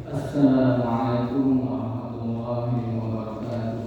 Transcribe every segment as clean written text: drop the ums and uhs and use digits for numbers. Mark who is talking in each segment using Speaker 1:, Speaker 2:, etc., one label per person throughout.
Speaker 1: Assalamualaikum warahmatullahi wabarakatuh.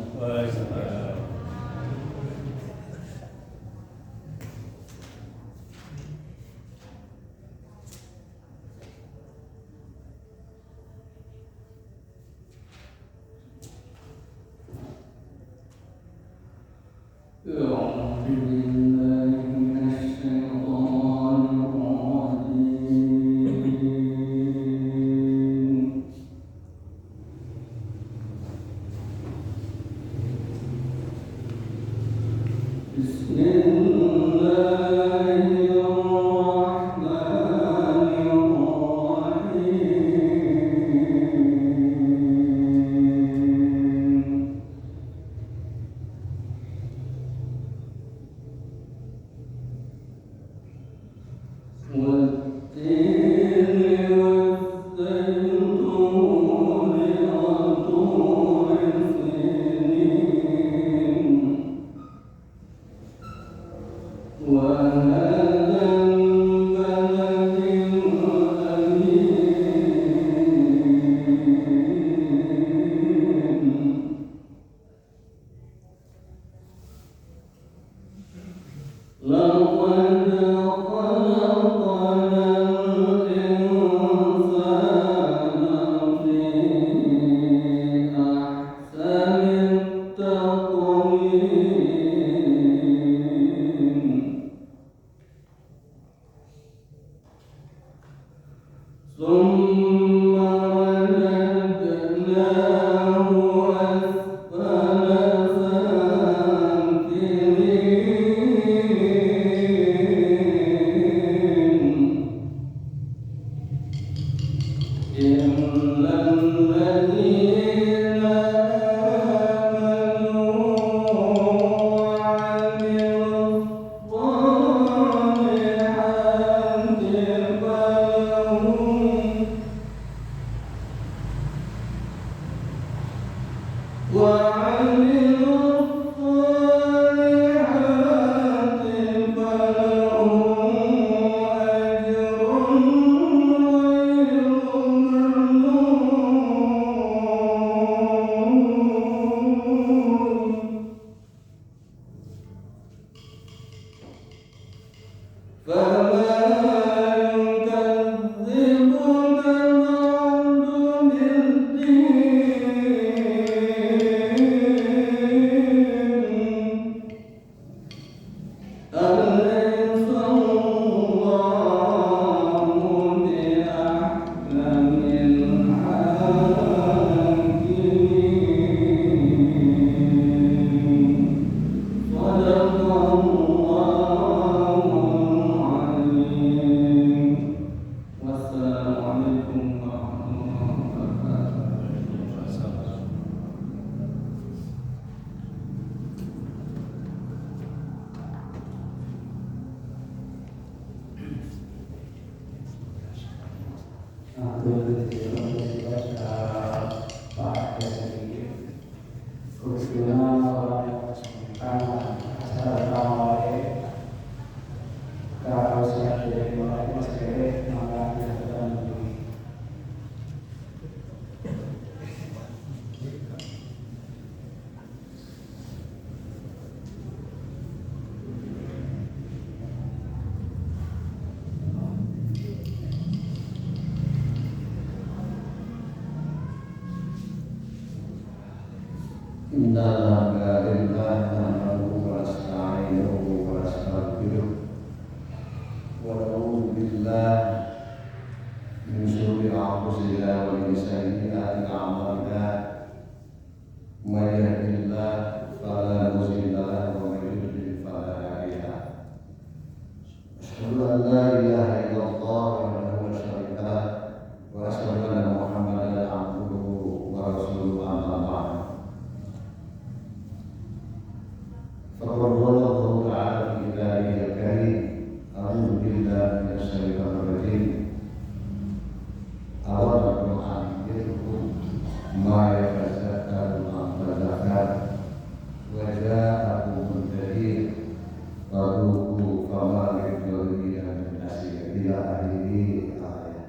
Speaker 2: إن الحمد لله نحمده ونستعينه ونستغفره ونعوذ بالله من شرور أنفسنا ومن سيئات أعمالنا من يهده الله فلا مضل له ومن يضلل فلا هادي له أشهد أن لا إله إلا الله وحده لا شريك له وأشهد أن محمدا عبده ورسوله أما بعد فقد قال الله تعالى في كتابه الكريم أعوذ بالله من الشيطان الرجيم أولم نعلمكم ما يتذكر من تذكر وجاءكم النذير فذوقوا فما للظالمين من نصير إلى آخر الآية.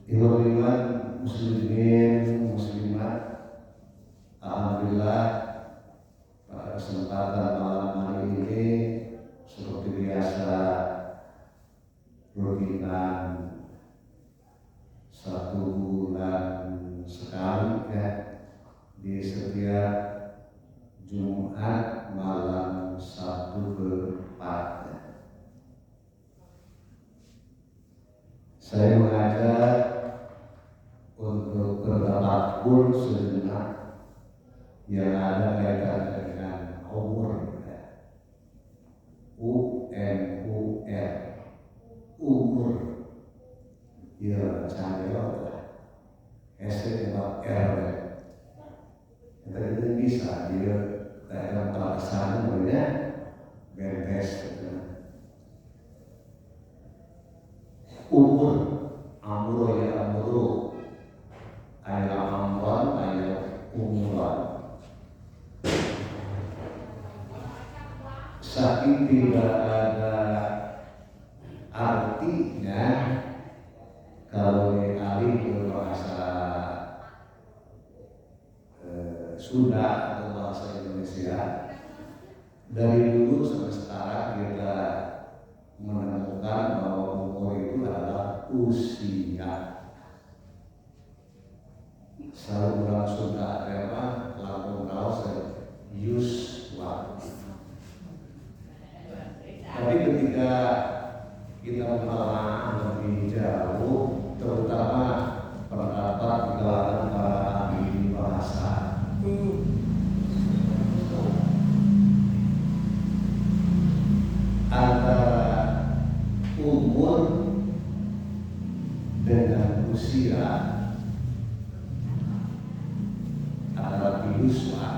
Speaker 2: Iman muslimin muslimat, alhamdulillah pada kesempatan malam hari ini seperti biasa rutinan 1 bulan sekali ya, di setiap Jumat malam 1 ke 4 ya. Saya mengajak untuk bertafakkur sejenak yang ada kaitannya dengan umur ya. UMUR, umur ya, cahaya SMR kita itu bisa dia dalam pelaksanaan namanya beres umur amro ya amro ayat amron ayat umuran saking tidak ada artinya kalau dialih ke bahasa Sunda atau bahasa Indonesia. Dari dulu sampai sekarang kita menemukan bahwa umur itu adalah usia. Selalu orang Sunda ada apa? Lalu tahu yuswa. Tapi ketika kita menelaah lebih jauh, terutama pendapat di kalangan para ahli bahasa, antara umur dengan usia adalah yuswa.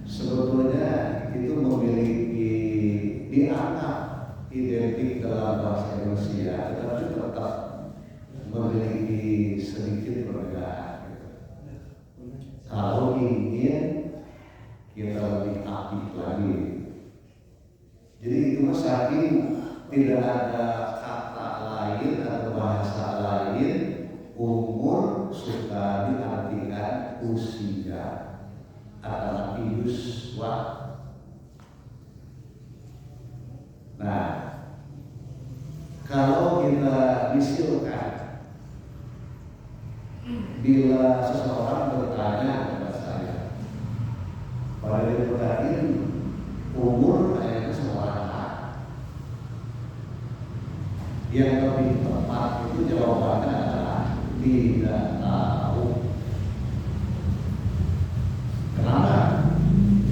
Speaker 2: Sebetulnya itu memiliki dianggap identik dalam bahasa Indonesia, tetapi tetap memiliki sedikit perbedaan. Kalau ingin kita lebih aktif lagi, jadi itu saking tidak ada kata lain atau bahasa lain, umur suka diartikan usia atau yuswa. Nah, kalau kita misalkan bila seseorang bertanya kepada saya, pada pertanyaan umur kayaknya seorang yang lebih tepat itu jawabannya adalah tidak tahu. Kenapa?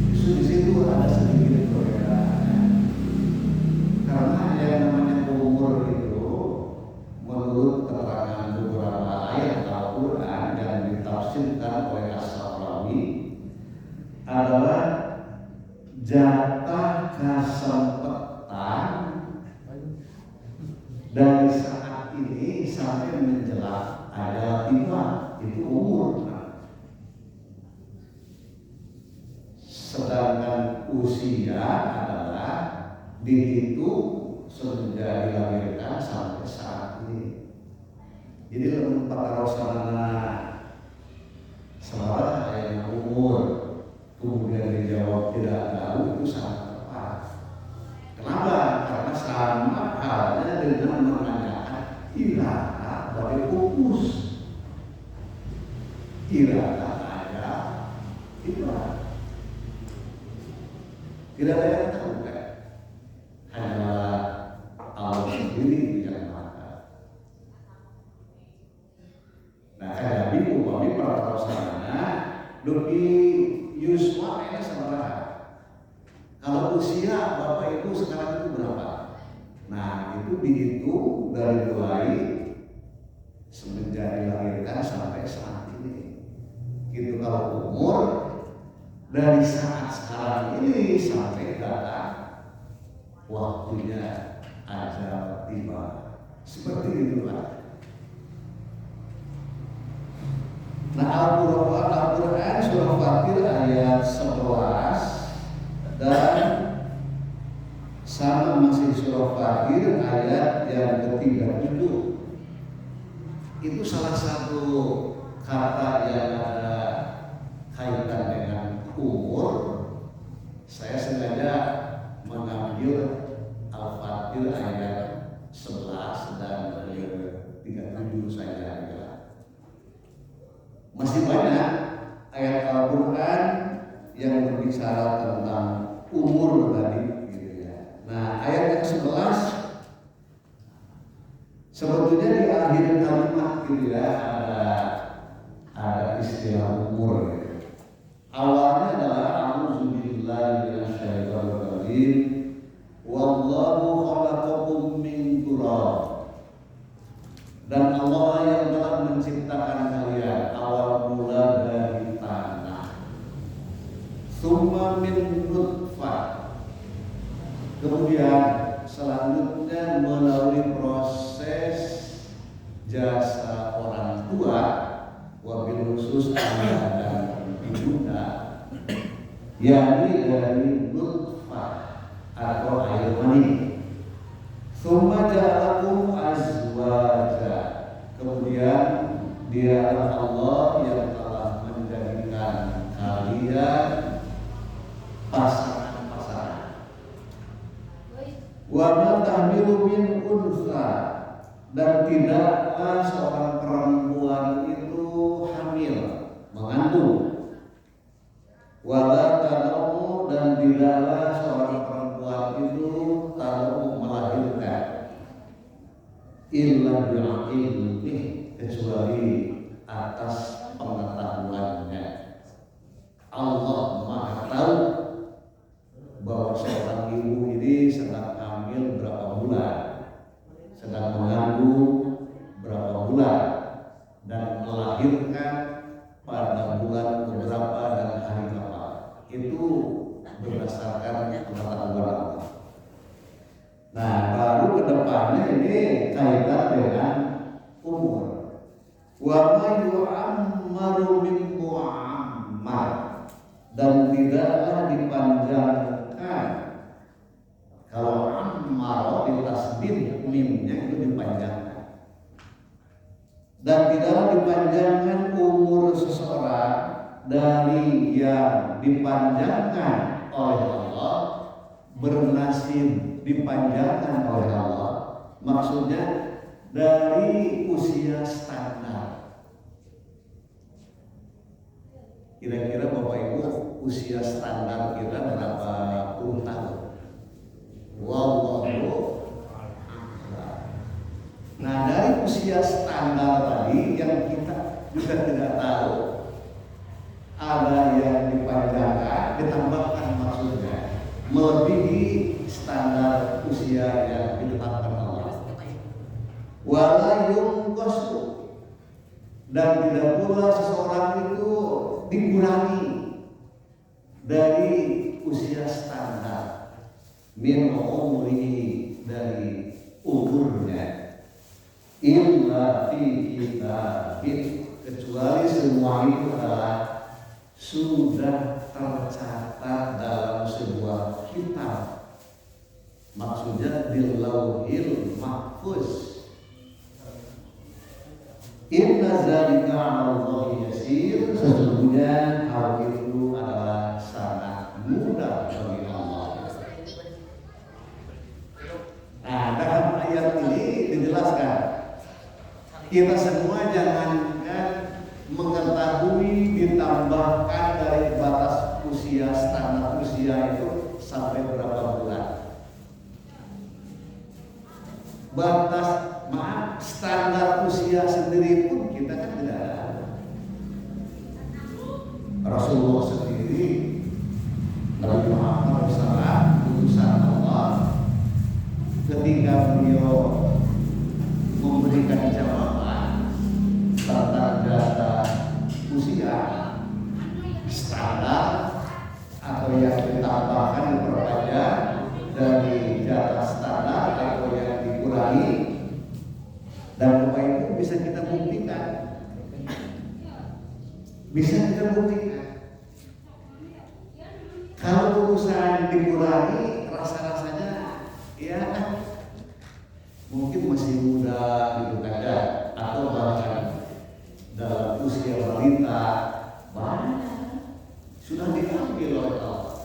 Speaker 2: Justru di situ ada sedikit perbedaan. Karena yang namanya umur itu menurut keterangan beberapa ayat Al-Quran yang ditafsirkan oleh As-Sabrawi adalah jatah kesempatan dari saat ini sampai menjelang ajal tiba, itu umur. Sedangkan usia adalah dihitung sejak dilahirkan sampai saat ini. Jadi dalam para rosana salah yang umur kemudian dijawab tidak tahu itu sangat tepat. Kenapa? Karena sama halnya dengan menanyakan ilaha bagi pupus. Kirakan ada ibadah. Tidak ada yang tahu kan? Hanyalah Allah sendiri yang maha. Nah, kada bingung kami para sana lebih Yusma ini seberapa? Kalau usia Bapak Ibu sekarang itu berapa? Nah, itu dihitung dari mulai semenjak dilahirkan sampai saat ini. Gitu kalau umur dari saat sekarang ini sampai datang waktunya ajal tiba. Seperti itulah. Nah, Al-Quran surah Fatir ayat 11 dan sama masih surah Fatir ayat yang ke-37. Itu salah satu kata yang ada kaitan dengan umur. Saya sengaja mengambil Al-Fatir ayat 11 dan 37 saja. Masih banyak ayat Al-Quran yang berbicara tentang umur tadi gitu ya. Nah, ayat yang 11 sebetulnya di akhir kalimat gitu ya ada istilah umur gitu. Awalnya adalah a'udzubillahi minasyaitonir rajim. Wallahu khalaqakum min turab. Dan Allah yang telah menciptakan kalian awal mula dari tanah. Summa min nutfah. Kemudian selanjutnya melalui proses jasa orang tua, wabil khusus ayah dan ibunda, yakni dari nutfah atau air mani. Summa ja'alakum azwaja. Kemudian dialah Allah yang telah menjadikan kalian pasangan-pasangan. Wa ma tahmilu min unsa, dan tidaklah seorang perempuan itu hamil, mengandung. Wa la tad'u, dan tidaklah seorang perempuan itu tahu melahirkan. Illa bi'ilmi, kecuali atas pengetahuannya. Allah Maha tahu bahwa seorang ibu ini sedang hamil berapa bulan, sedang mengandung berapa bulan, dan melahirkan pada bulan berapa dan hari apa. Itu berdasarkan pengetahuan Allah. Nah, baru kedepannya ini kaitan dengan umur. Wa ma yu'ammaru min mu'ammar, dan tidaklah dipanjangkan. Kalau ammar di tasbih mimnya itu dipanjangkan. Dan tidaklah dipanjangkan umur seseorang dari yang dipanjangkan oleh Allah, bernasib dipanjangkan oleh Allah. Maksudnya dari usia standar. Kira-kira Bapak Ibu usia standar kita berapa puluh tahun? Wallahu. Nah, dari usia standar tadi yang kita juga tidak tahu, ada yang dipanjangkan, ditambahkan maksudnya melebihi standar usia yang ditetapkan Allah. Wala yunqasu, dan tidak pula seseorang itu dikurangi dari usia standar, min umri, dari umurnya, illa fi kitabin, kecuali semua itu adalah sudah tercatat dalam sebuah kitab. Maksudnya di lauhil mahfuz. Inna zalika 'ala Allahi yasir, sesungguhnya hal itu adalah sangat mudah bagi Allah. Nah, dalam ayat ini dijelaskan kita semua jangankan mengetahui ditambahkan dari batas usia standar usia itu sampai berapa bulan. Batas standar usia sendiri pun kita kan tidak ada. Rasulullah sendiri, Nabi Muhammad SAW, utusan Allah, ketika beliau memberikan jawaban tentang data usia standar atau yang ditambahkan diperpanjang dari data standar atau yang dikurangi, dan upaya itu bisa kita buktikan. Bisa kita buktikan. Kalau urusan dikurangi, rasa-rasanya ya mungkin masih muda gitu kan, atau bahkan dalam usia balita banyak sudah diambil oleh Allah.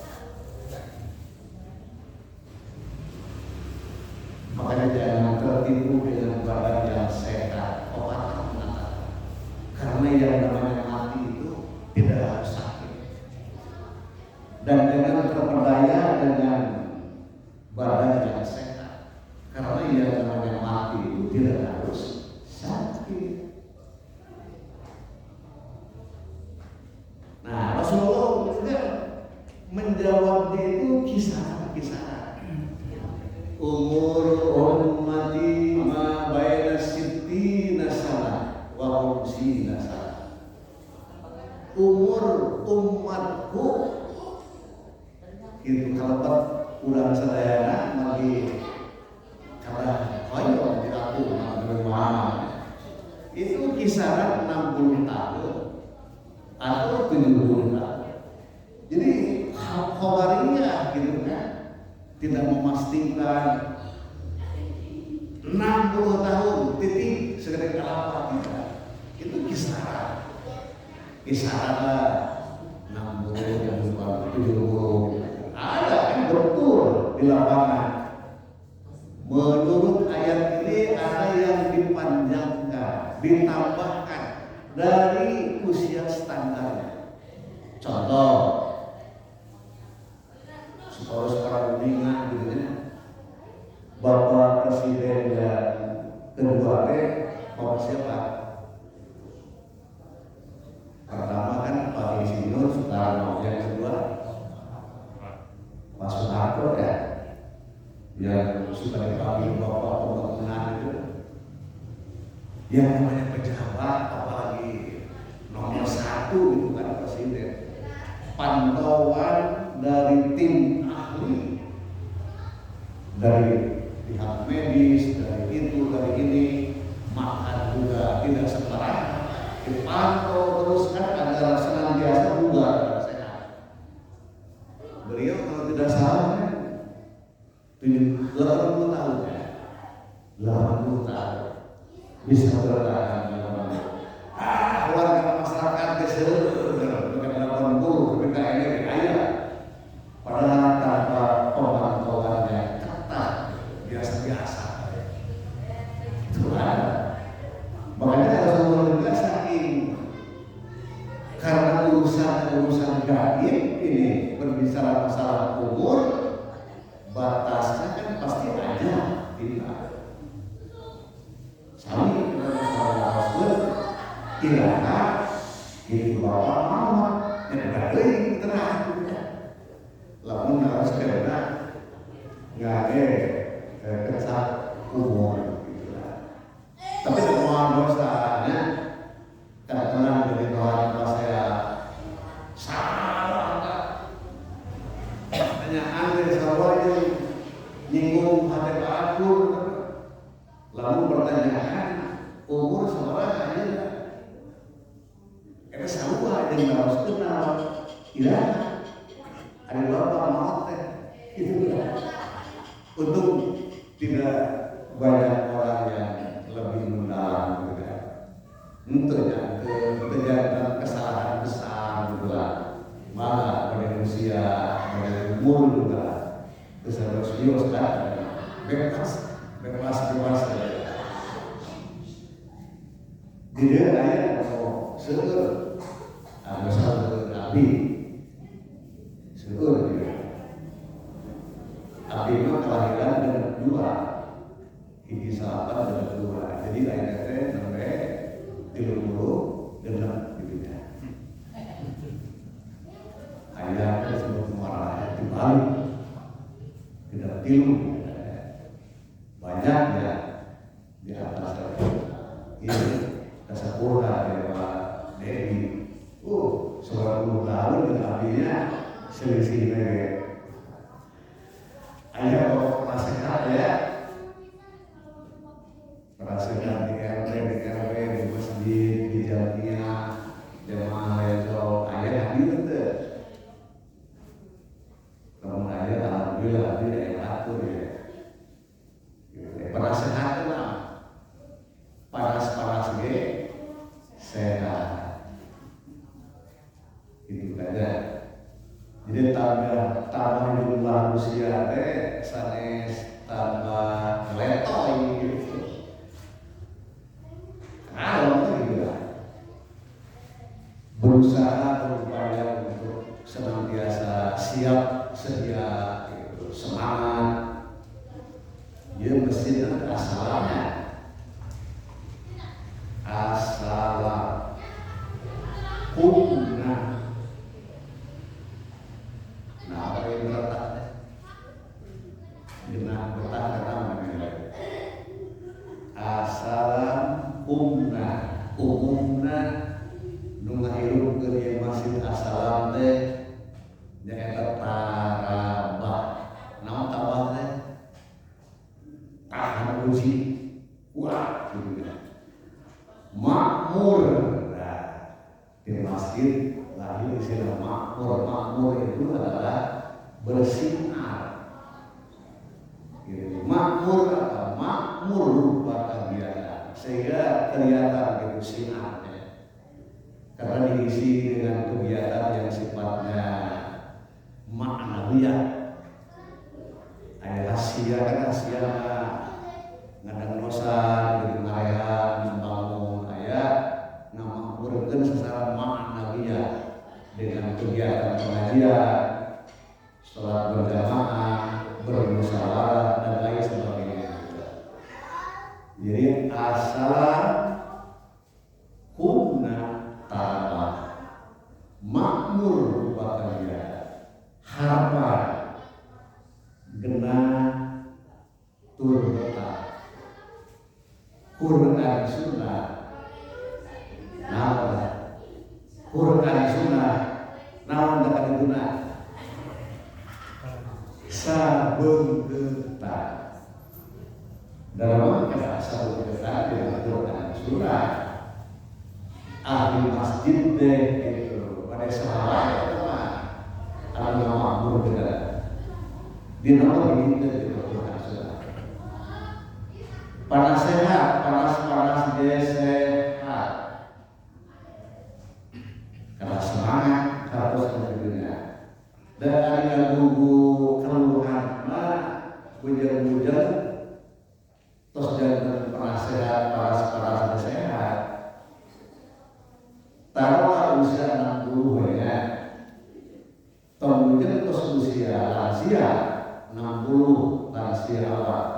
Speaker 2: Makanya jangan tertipu dengan badan yang sehat, obat mengatakan, karena yang namanya mati itu tidak harus sakit. Dan jangan terpedaya dengan badan yang sehat, karena yang namanya mati itu tidak harus sakit. Nah, Rasulullah juga menjawabnya itu kisaran-kisaran. Umur ummati ma baina sittina sana wa khamsina sana. Umur umatku itu kalau ulang sadayana lagi karena koyo di aku Muhammad itu kisaran 60 tahun atau 70 tahun. Jadi khabariyah gitu kan, tidak memastikan 60 tahun titik segede apa tidak. Itu kisaran lah 60 yang 70. Ada kan betul di lapangan. Menurut ayat ini ada yang dipanjangkan, ditambahkan dari usia standarnya. Contoh, supaya sekarang ingat gitu ya, Bapak Presiden dan kedua Bapak siapa? Pertama kan Pak Insinyur Soekarno, yang kedua Pak Soeharto ya, yang suka dipanggil Bapak Pembangunan itu. Yang namanya pejabat, apalagi nomor 1 itu kan Presiden, pantauan dari tim ahli, dari pihak medis, dari itu, dari ini, makan juga tidak sembarangan, dipantau terus kan agar senantiasa bugar dan sehat. Beliau kalau tidak salah kan 80 tahun ya, 80 tahun bisa bertahan warga masyarakat keseluruhan dengan 80 PKN kaya, padahal tanpa pemantauan yang ketat, biasa-biasa itu ada. Makanya Rasulullah juga saking karena urusan gaib ini berbicara masalah umur, batasnya kan pasti ada tidak. Sami masalah Rasul kira-kira itu Bapak Muhammad yang berarti terang. Lamun harus kena nggak kecat umur gitu lah. Tapi semua dosanya kadang-kadang dari Tuhan pas saya salah pertanyaan dari sahabat yang nyinggung hati aku, lalu pertanyaan umur seorang aja kita sama yang harus kenal tidak ada Bapak maaf itu untuk tidak banyak orang yang lebih mendalam juga untuk yang kesalahan besar juga malah pada usia pada umur juga besar serius kan bebas saja. Di dia ayah mau seueur ada satu Abi seueur dia Abi mah kelahiran dengan dua hiji salapan dengan dua jadi ayah teh sampai 30 genep gitu ya ayah tersebut marah dibalik tidak tilu banyak ya di atas ini kesempurna dari Pak Dedi. Seorang tahun dengan abinya selisih lagi. Ayah kalau penasehat ya, penasehat di RT, di masjid, di jamiah, jemaah lezo, ayah hadir tuh. Kalau ayah alhamdulillah hadir yang atur ya. Penasehat lah. Panas-panas ge sehat itu saja jadi tambah jumlah usia teh sanes tambah letoy gitu kalau gitu lah berusaha berupaya untuk senantiasa siap sedia gitu, semangat dia mesti ada asalnya Assalamualaikum. Nah, apa yang berletak? Genah berletak namanya. Assalamualaikum. Umumna nu ngahirup ke dieu masjid assalam teh nyaeta tarabah. Naon tabah teh? Tahan uji. Wah, gitu. Makmur di masjid lahir istilah makmur itu adalah bersinar gitu. Makmur atau makmur rupa kegiatan sehingga kelihatan gitu sinarnya karena diisi dengan kegiatan yang sifatnya maknawiyah aya rahasia ngadang dosa gitu ngarehan membangun nama urutkan secara maknawiyah dengan kegiatan pengajian, sholat berjamaah, bermusyawarah dan lain sebagainya. Jadi asal kunna ta'ala makmur rupa kegiatan harapan genah turta Quran Sunnah naon Quran Sunnah naon da kaduguna sabeungketan dalam kata sabeungketan dengan Quran Sunnah ahli masjid deh itu pada sahabat ahli makmur dengan di nomor begitu Quran Sunnah panas sehat, panas dia sehat karena semangat harus tentunya dan ada gugu keluhan hujan-hujan terus jangan pernah sehat, panas sehat taruhlah usia 60 ya kemudian terus usia lansia 60 lansia awal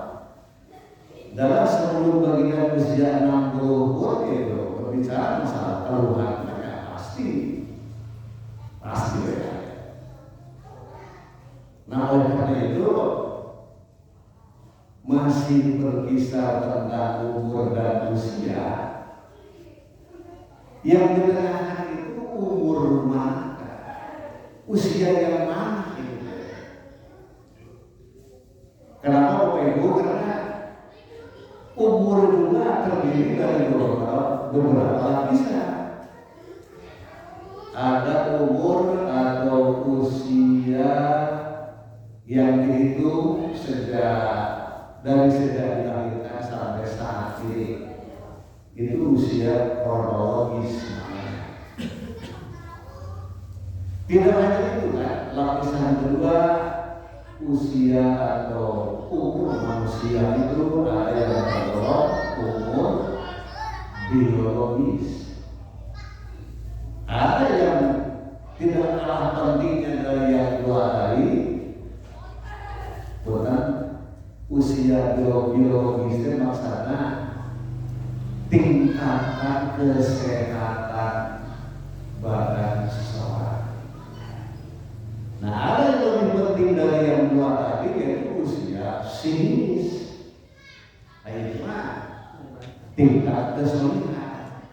Speaker 2: dalam seluruh bagian usia 60 pun itu berbicara masalah keluhan mereka pasti ya. Nah oleh karena itu masih berkisar tentang umur dan usia yang di tengah itu umur mana usia yang mana itu kenapa Bapak Ibu karena umur juga terdiri dari beberapa lapisan. Ada umur atau usia yang dihitung dari sejak dilahirkan sampai saat ini. Itu usia kronologis. Tidak hanya itu kan, lapisan kedua usia atau umur manusia itu ada yang tergolong umur biologis. Ada yang tidak kalah pentingnya dari yang dua tadi, bukan usia biologisnya maksudnya tingkatan kesehatan badan seseorang. Nah, ada yang lebih penting dari yang dua tadi, yaitu usia psikis. Itu tingkat kesulitan.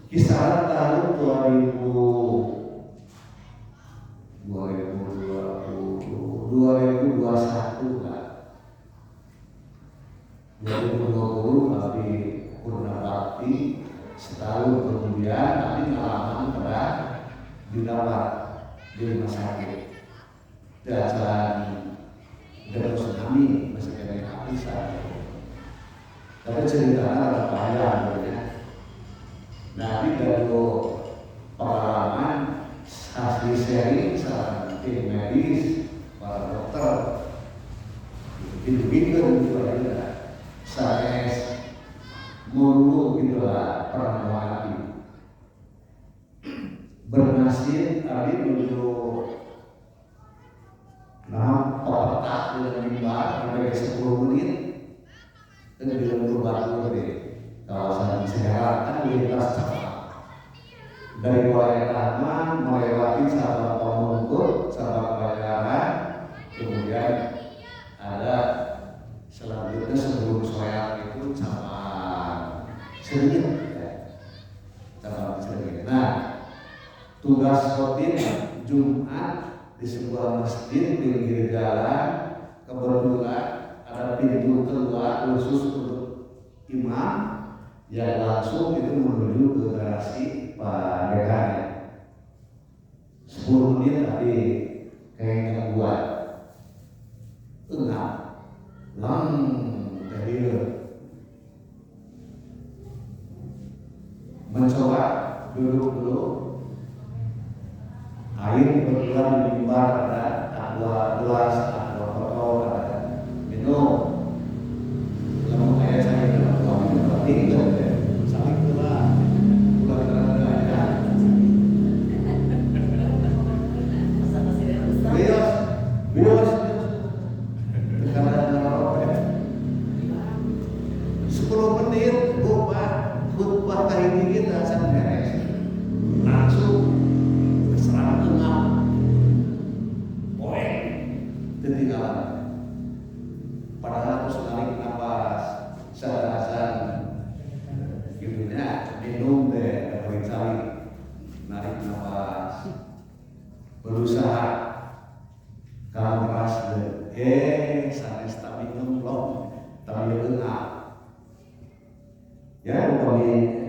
Speaker 2: Kisaran tahun 2021 lah. 2020 tapi purna bakti, setahun kemudian tapi pengalaman pada dirawat di rumah sakit. Dan tsunami masih kena habisan. Tapi ceritanya ada panjang ya. Nah, ini dari pengalaman hasil sharing sama tim medis, para dokter, itu juga saya mulu gitulah pernah mengalami. Bernasib tadi menuju petak dengan mimbar sampai 10 menit dan belum berbatu di kawasan Sejarah kan lintas cepat dari Kuala Taman melewati Sabang Pemungkut, Sabang Bayaran, kemudian ada selanjutnya sebelum Soyak itu Sabang Seringit ya. Sabang Seringit. Nah, tugas rutin Jumat di sebuah masjid pinggir jalan, kebetulan ada pintu keluar khusus untuk imam yang langsung itu menuju ke garasi Pak Dekan. 10 menit tapi kayak buat enggak dari mencoba duduk dulu. Air kebetulan di mimbar ada gelas, ada botol, ada minum. Lalu kayak saya bilang, kalau minum penting kan ya, saling pula ya. Bios, karena ngerokok ya. 10 menit khutbah tahini kita sampai langsung ketinggalan. Padahal harus narik nafas, sadaran, gitunya minum deh, dari cari narik nafas, berusaha kalau keras deh, sanes tak minum belum, tapi enggak. Ya upami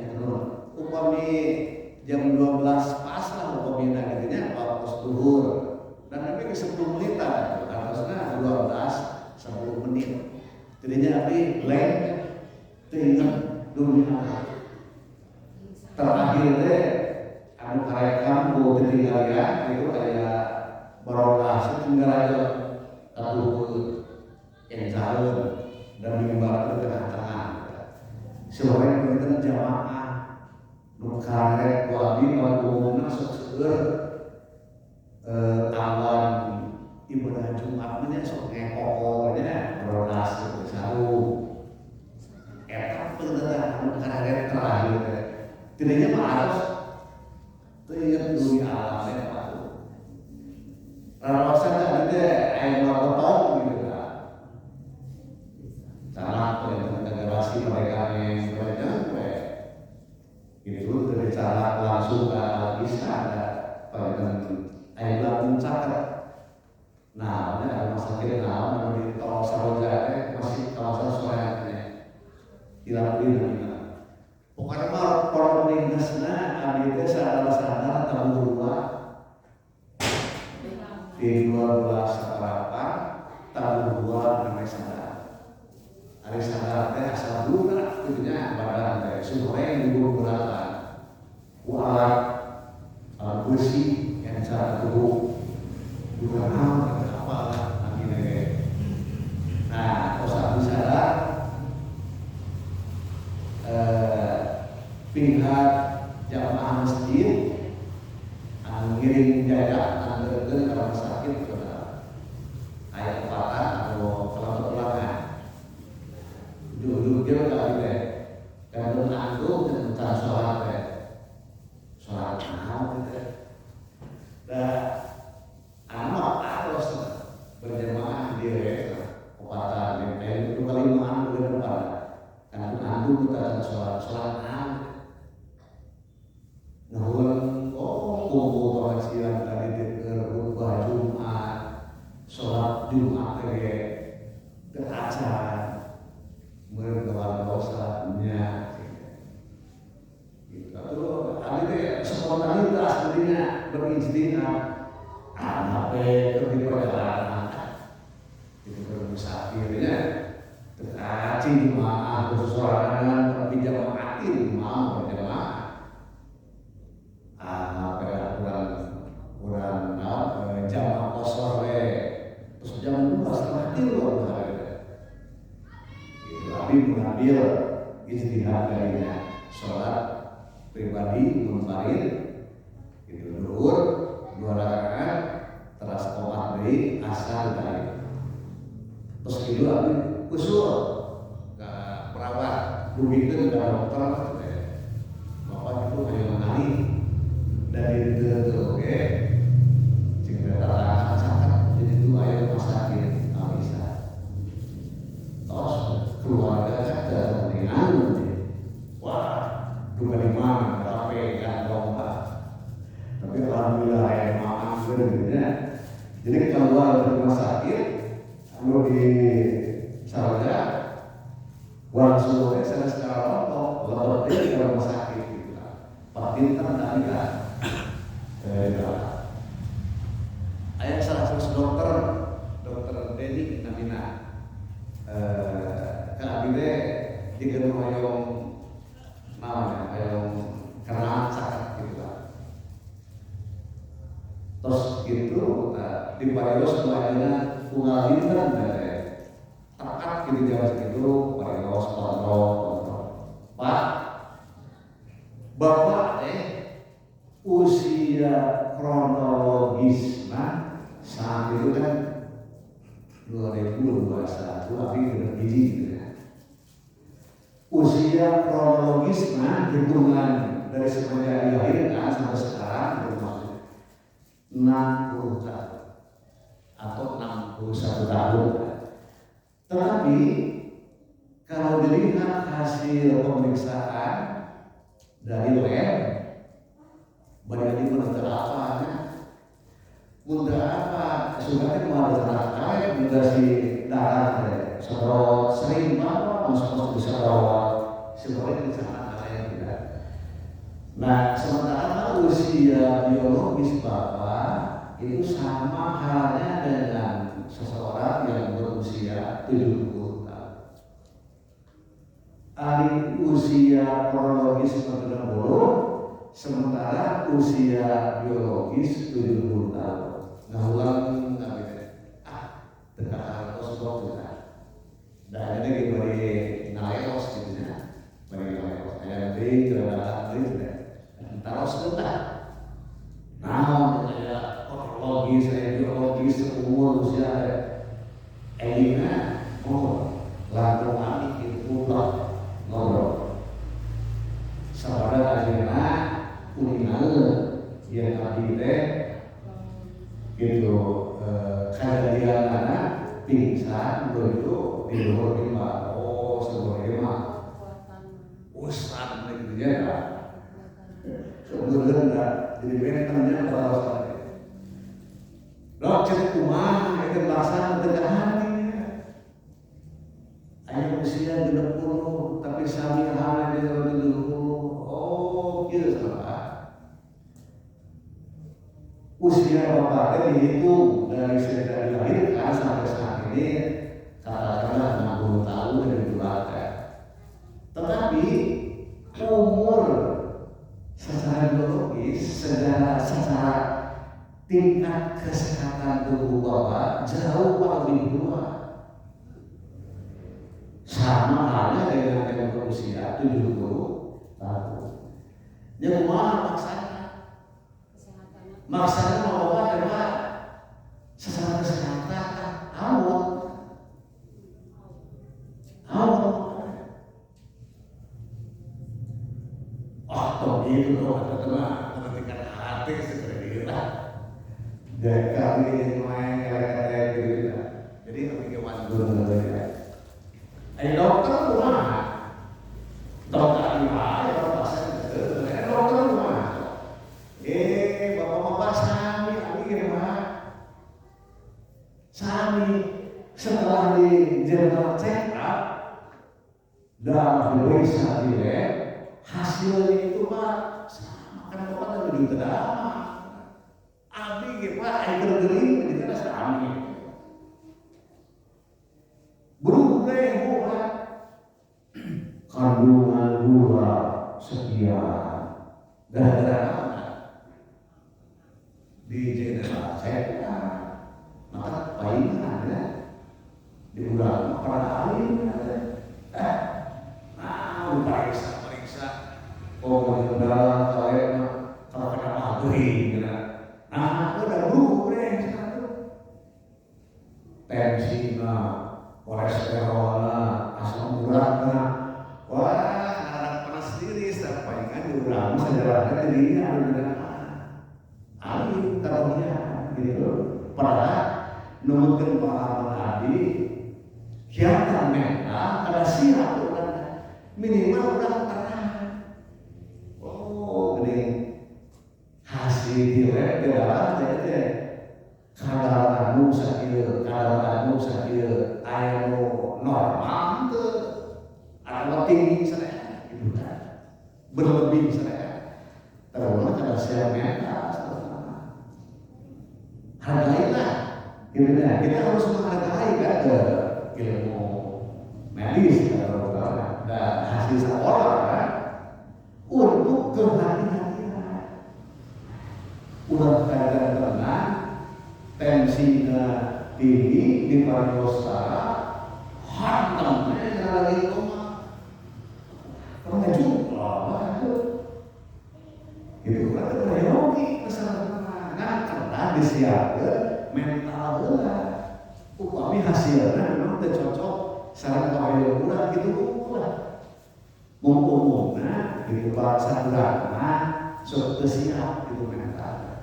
Speaker 2: jam 12 pas lah upami gitunya waktu zuhur. Dan tapi ke 10 menitan, harusnya 12 10 menit. Jadinya tapi leng, tinggal dunia. Terakhir deh, anu karekan bu ketinggalan itu kayak berolahraga tinggal aja satu yang jauh dan mimbar ke tengah-tengah. Seorang itu jamaah, nukarek wabi bangun seger. Kawan ibadah Jumatnya sok ngekoknya beronas itu selalu etap pengenalan karena terakhir tidaknya harus teringat dunia alamnya Pak. Rawasan ada air potong gitu kan. Cara integrasi mereka yang banyak itu dari cara langsung bisa ada pada air laut cakar. Nah, ada masa kita di kawasan Roja masih kawasan Soreangnya. Dilalui dengan pokoknya mah kalau ringkasnya ada sadar tahu dua di 12 berapa tahun 2 namanya sadar. Hari sadar teh asal dulu lah itunya badan teh supaya yang digunakan alat besi yang cara tubuh bukan apa nanti deh. Nah, kalau sadar pihak jamaah masjid ngirim jajan nganterkeun ke rumah sakit aya kepala atau kelompok tulangan duduk dia kali teh kan antum tentang sholat teh sholat naon teh da anak harus berjamaah di kepala itu kali mah di depan kan antum kita sholat naon nuhun kumpul pengajian dari khutbah Jumat, sholat Jumat beracara, berdoa dosanya. Lalu ada spontanitas jadinya berijtihad, anak pergi perjalanan, itu bermusafirnya, terkacau jemaah bersorangan tapi jamaatin mau berjamaah. Jam kosor terus jam 2:30 tapi mengambil istihad darinya sholat pribadi munfarid itu zuhur 2 rakaat terus qomat dari asar dari terus itu abi usul ke perawat dubikeun ka dokter bapak itu aya ngali dari itu oke terang sangat jadi itu ayo rumah sakit bisa terus keluarga ada dengan wah duga di mana tapi kan lomba tapi alhamdulillah ya maaf bener jadi keluar dari rumah sakit lalu di Sarga langsung saya sekarang lebih di rumah sakit gitu Pak Tintan tadi kan ayah salah satu dokter Dedi namina abide di gedung hayong naon hayong kenal sakit gitu lah terus gitu di parios semuanya unggal dinten takat gitu jam segitu parios kontrol Pak Bapak usia kronologisnya saat itu kan 2021 tapi udah biji gitu ya. Usia kronologisnya hitungan dari semenjak dilahirkan sampai sekarang bermaksud 60 tahun atau 61 tahun. Tetapi kalau dilihat hasil pemeriksaan dari lab banyak menurut muda apa sudah mau ada muda si darah serot sering apa masuk bisa rawat sebenarnya di sana ada tidak. Nah sementara usia biologis bapak itu sama halnya dengan seseorang yang berusia 70 tahun. Hari usia kronologis 60 sementara usia biologis 70 tahun. Nah ulang tentang kosong juga. Dan ini bagi naleos gitu ya, bagi naleos. Yang di kerana itu deh. Taros sudah. Nah, saya kronologis, biologis, umur usia, elina, langsung ambil itu ngobrol. Saudara akhirnya kuningan yang tadi teh gitu kejadian anak pingsan begitu di luar lima sebenarnya mah ustad gitu ya sebenarnya jadi bentennya kalau saja dok cek rumah itu bahasa tegahan ayah usia 30 tapi sami hamil di 20 gitu salah usia bapaknya dihitung dari sejak dilahirkan sampai saat ini katakanlah 60 tahun dari keluarga. Tetapi umur secara biologis, secara tingkat kesehatan tubuh bapak jauh lebih tua. Sama halnya dengan yang berusia 70, takut. Dia kumaha maksana? Maksana mau apa adalah secara kesehatan awal. Oh, itu loh kata-kata ketika hati seperti itu. Dan kami main kata-kata gitu. Jadi kami kewan ayo dokter rumah. Dokter rumah, dokter rumah. Bapak-bapak sami, sami setelah di general check up dan diperiksa di lab, hasilnya itu Pak sama kan Bapak kan lebih terdalam. Abi Pak air kering begitu sami. Berubah Pak kandungan gula sekian gara-gara di general check maka palingan ya diulang pada kali periksa oh udah kalau kena maghrib udah berubah tensi kolesterol asam uratnya wah anak panas sendiri palingan diulang sejarahnya dirinya alim tahunya gitu padahal nungguin pengalaman tadi kiatan mental kada siap minimal udah terang oh ini hasil direk adalah jadi kadang anu sakit ayo normal itu ada tinggi saya gitu kan berlebih saya terus kada siap mental hargailah kita harus menghargai kan ilmu medis dan hasil sekolah kan untuk kehati-hatian udah keadaan tenang tensinya tinggi di pariosa hantamnya lagi koma juga gitu kan yogi kesalahan karena disiapkan mental lah upami hasilnya memang udah cocok saran kawin udah gitu lah mumpung-mumpungnya gitu bahasa ulama sudah siap gitu mental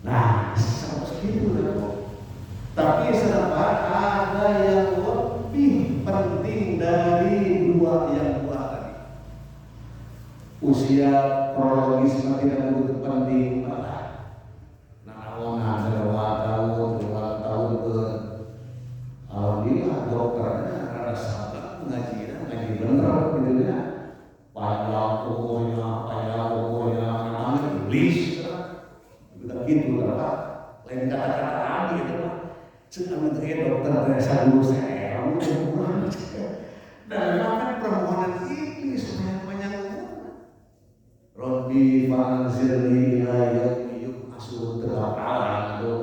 Speaker 2: nah seperti itu lah tapi sedangkan ada yang lebih penting dari dua yang tadi usia kronologis tidak begitu penting alhamdulillah dokternya ada sahabat ngaji bener gitu ya panjang umurnya namanya iblis gitu lah lain kata-kata lagi itu lah cuma dokter saya dulu saya dan memang kan permohonan iblis banyak umur Robbi fanzirni ilayat yuk asuh terlaparan itu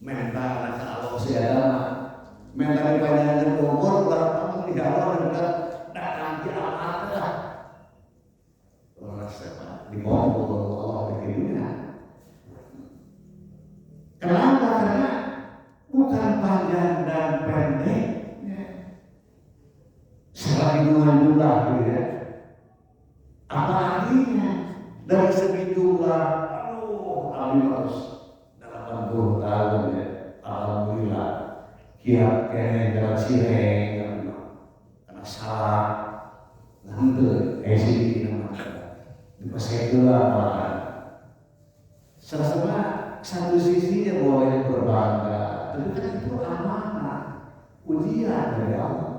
Speaker 2: mental kalau saya mental panjang umur berapa dihalau dan nanti amat lah rasa di bawah Allah begini kenapa karena bukan panjang dan pendek selain jumlah gitu ya apa artinya dari segi jumlah harus 80 tahun ya alhamdulillah kiat kene dalam sireng karena salah nanti esi dipasai dua makan sama satu sisinya boleh berbangga tapi kan itu amanah ujian dari Allah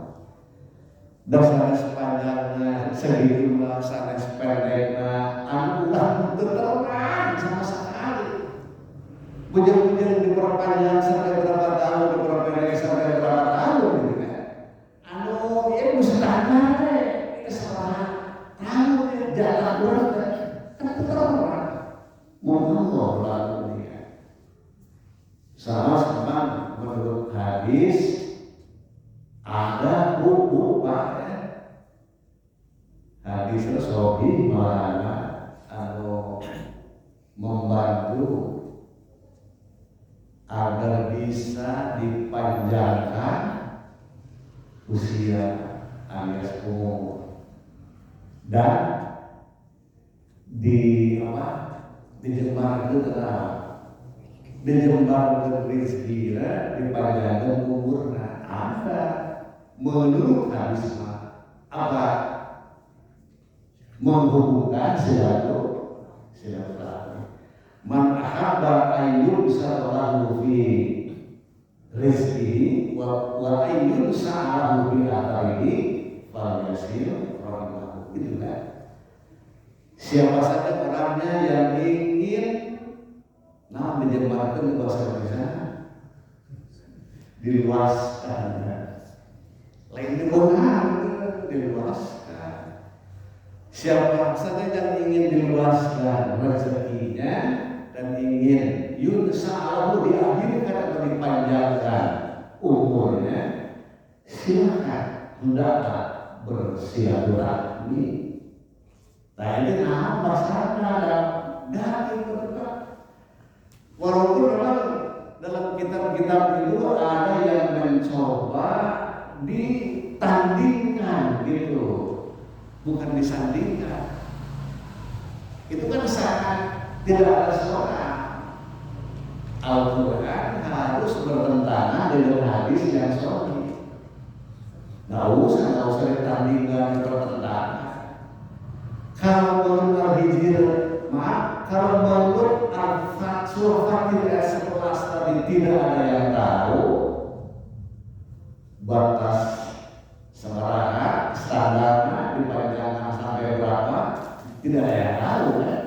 Speaker 2: dasar sepanjangnya segitulah sana sependeknya anulah berterang sama sekali bujang-bujang diperpanjang sampai berapa tahun diperpendek sampai berapa tahun gitu kan ya mustahil kesalahan tahun ya jalan ulang kan berterang mohon Allah lalu dia sama-sama menurut hadis ada buku Pak hadis sobi mana membantu agar bisa dipanjangkan usia alias umur dan dijembar itu dijembar rezeki dipanjangkan umurnya ada menurut hadis apa menghubungkan silaturahmi. Man ahabba ayyub sallallahu fi rizqihi wa ayyub sa'alahu bi atharihi fal yasir rahimahu. Itu kan. Siapa saja orangnya yang ingin menyebarkan bahasa Indonesia diluaskan, lain diluaskan. Siapa saja yang ingin diluaskan rezekinya dan ingin yunsa'alahu diakhirkan atau dipanjangkan umurnya, silakan hendaklah bersilaturahmi. Nah ini masyarakat dari berkat. Walaupun memang dalam kitab-kitab itu ada yang mencoba ditandingkan gitu, bukan disandingkan. Itu kan sangat tidak ada seorang. Al-Quran harus bertentangan dengan hadis yang sahih. Nggak usah ditandingkan, bertentangan. Kalau menurut Al-Hijr, kalau menurut Surah Fatir ayat 11 tadi tidak ada yang tahu batas seberapa standarnya dipanjangkan sampai berapa, tidak ada yang tahu kan?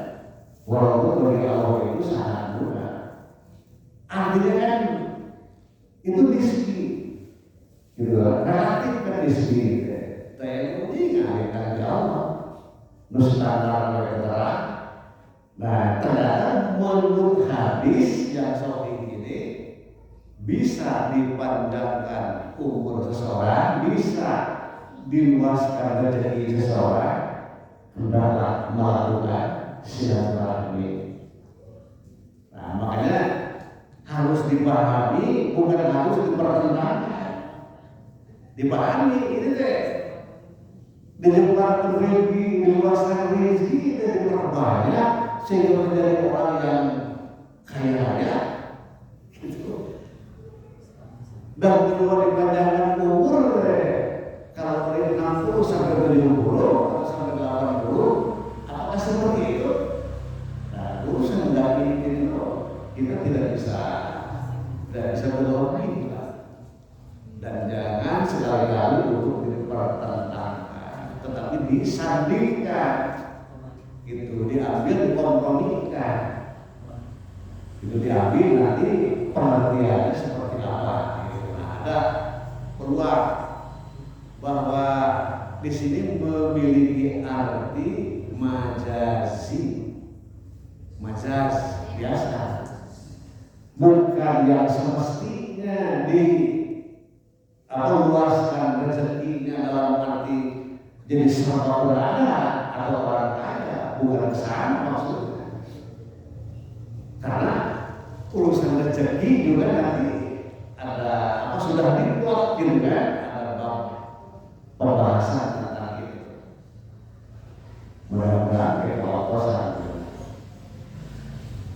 Speaker 2: Walaupun bagi Allah itu sangat mudah. Artinya kan itu nisbi, gitu kan? Relatif kan nisbi. Saya ingat dari Allah. Nustana berkata, nah ternyata menurut hadis yang sahih ini bisa dipanjangkan umur seseorang, bisa diluaskan rezeki seseorang, hendaklah melakukan silaturahmi. Nah makanya harus dipahami, bukan harus dipertentangkan. Dipahami ini deh. Diluaskan rezeki, diluaskan rezeki dan diperbanyak sehingga menjadi orang yang kaya raya, gitu. Dan kedua dipanjangkan umur, kalau dari 60 sampai 70 atau sampai 80, apakah seperti itu? Nah, urusan dari itu kita tidak bisa berlogik dan jangan sekali-kali untuk dipertentangkan. Tetapi disandingkan, itu diambil, dikompromikan, itu diambil nanti pengertiannya seperti apa. Gitu. Nah, ada peluang bahwa di sini memiliki arti majazi, majaz biasa, bukan yang semestinya luaskan rezekinya dalam arti jadi serba berada atau orang kaya, bukan kesana maksudnya. Karena urusan rezeki juga nanti ada sudah dibuat gitu kan, ada pembahasan tentang itu. Mudah-mudahan kayak kosan.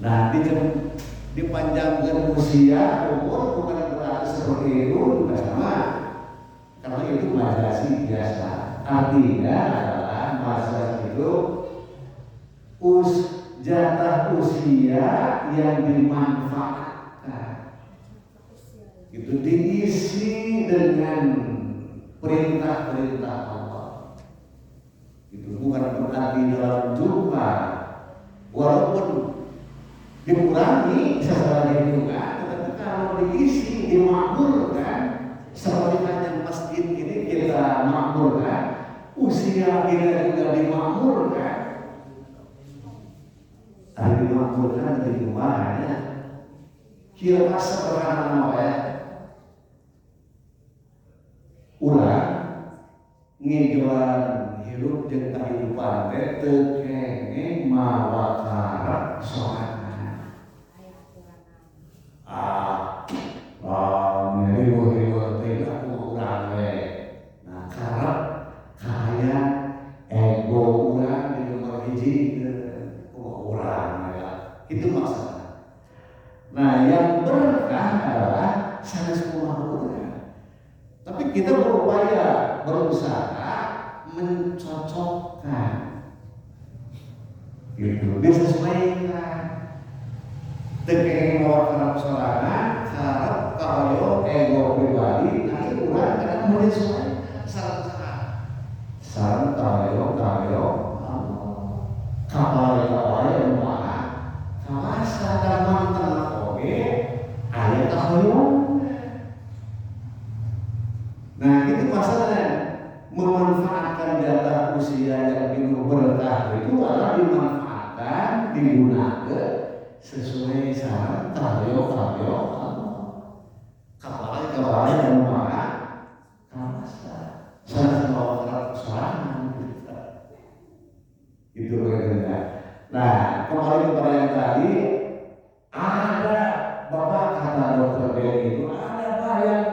Speaker 2: Nah, dipanjangkan usia umur bukan berarti seperti itu juga sama, karena itu majasi biasa. Artinya adalah masa itu jatah usia yang dimanfaatkan itu diisi dengan perintah-perintah Allah. Itu bukan berarti dalam jumlah, walaupun dikurangi secara hitungan, tetapi kalau diisi, dimakmurkan, seperti yang masjid ini kita makmurkan, usia kita juga dimakmurkan. Tapi dimakmurkan di rumahnya, kira sederhana apa ya? Ulang ngegelan hidup dan kehidupan Tuhan teu kenging mawa karep sorangan. Riweuh-riweuh teh urang we. Nah, karep kaya ego urang di nomor hiji urang ya. Itu maksudnya. Nah, yang berkah adalah sanes kumaha urang. Tapi kita berusaha mencocokkan gitu, disesuaikan. Tekeng mau karep sorangan, karep kayo ego pribadi, nah itu urang kadang menyesuaikan sareng kayo kapal rumah kawasa dan mantan oge aya kayo. Nah itu masalahnya, memanfaatkan jatah usia yang penuh berkah itu adalah dimanfaatkan, digunakan sesuai saran kayo kapal yang mana kawasa sareng sorangan itu berbeda. Nah kembali kepada yang tadi, ada bapak kata dokter Beli itu ada yang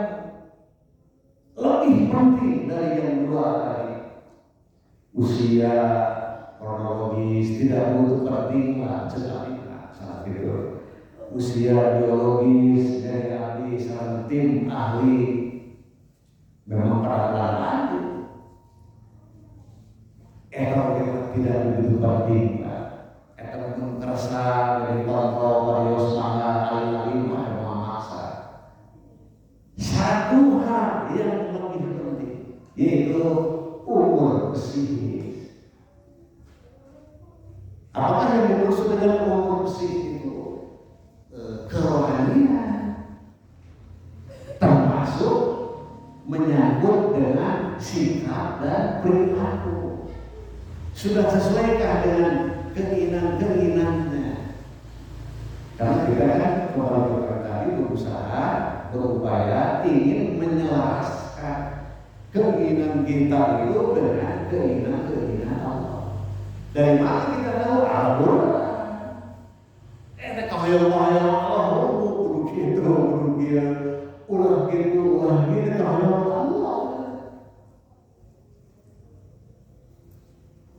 Speaker 2: lebih penting dari yang dua tadi. Usia kronologis tidak butuh penting lah, saat itu. Usia biologis dari ahli salah tim ahli memang pada lanjut. Tidak begitu penting lah. Eta pun kerasa dari kontrol varios mangga alih-alih memang maksa. Satu hal yang lebih penting yaitu umur psikis. Apakah yang dimaksud dengan umur psikis itu? Kerohanian, termasuk menyangkut dengan sikap dan perilaku. Sudah sesuaikah dengan keinginan-keinginannya? Karena kita kan kembali tadi berupaya ingin menyelaraskan keinginan kita itu dengan keinginan Allah. Dari mana kita tahu? Al-Quran. Kaya Allah, kudu kieu, ulah gitu, kaya Allah.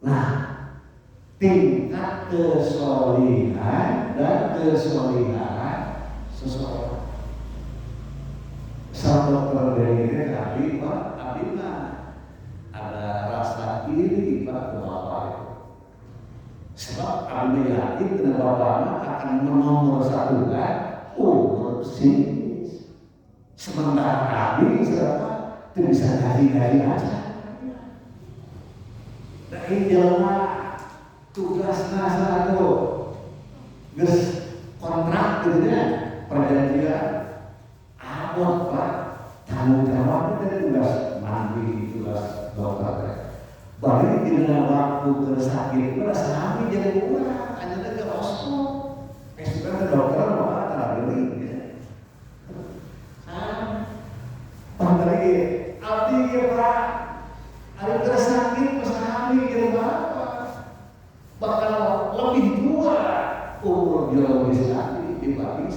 Speaker 2: Nah, tingkat kesolihan dan kesolihan seseorang. Sama berbeda dari Pak Abina, ada rasa iri Pak ke Bapak itu. Sebab kami yakin dengan Bapak akan menomor satukan umur psikis. Sementara kami serta itu bisa dari aja. Dari jelma tugasnya satu, ges kontrak gitu ya, perjanjian. Abot Pak, tanggung jawab itu tugas mandi, tugas dokter. Balik dengan waktu tersakit, pada sehari jadi kurang, hanya ke hospital. Sudah ke dokter, Bapak terageli. Dari abdi ya Pak, ada tersakit, sehari jadi Bapak. Bakal lebih tua umur biologis tadi dibanding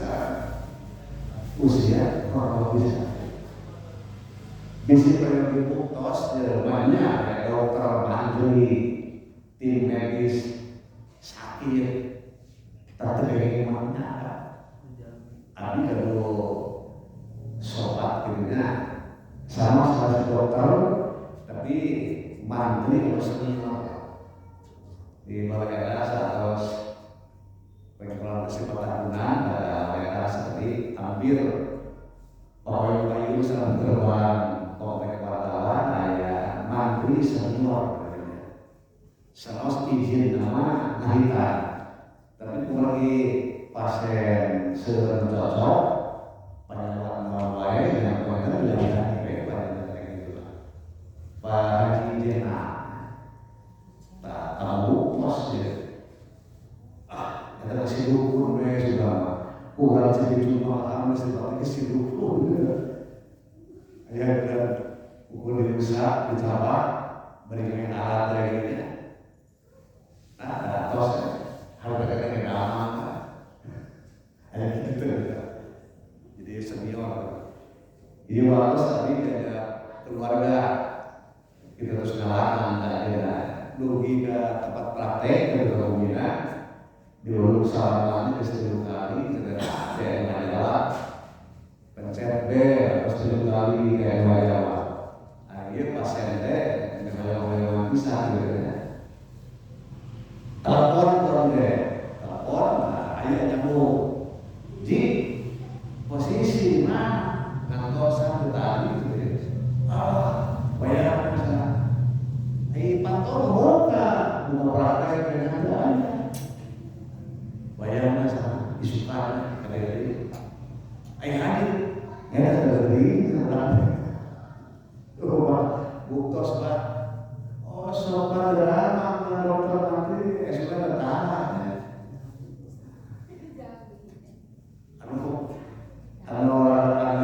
Speaker 2: usia kronologis. Bisi periode puktos banyak dokter mandiri, tim medis sakit, tapi bagaimana? Abi kalau sobat gitu sama dokter, tapi mandiri harus senior di balai rasa harus pengalaman tahunan ada seperti hampir pawai sedang terbang komplek wartawan ayah mantri senior sama izin nama nahita, tapi lagi pasien cocok penyewaan pawai yang mereka belajar kayak gitu Pak Haji Jena tak tahu pos ya ada si dukun sudah kurang sedikit malam seperti si dukun ayah dan ukur dirusak dicoba berikan alat lainnya nugi ke tempat praktek ke Gabungan diulung salamannya ke 10 kali segera kayak Jawa pencet B atau 10 kali kayak Jawa akhirnya pasien teh dengan bisa gitu ya telepon ayah nyambung di posisi mana ngantor satu tadi gitu ya bayar misalnya pantau buka praktek dengan adanya bayarnya sama isukan kadang-kadang hadir ya kadang-kadang buktos pak sobat drama dokter nanti sudah bertahan orang-orang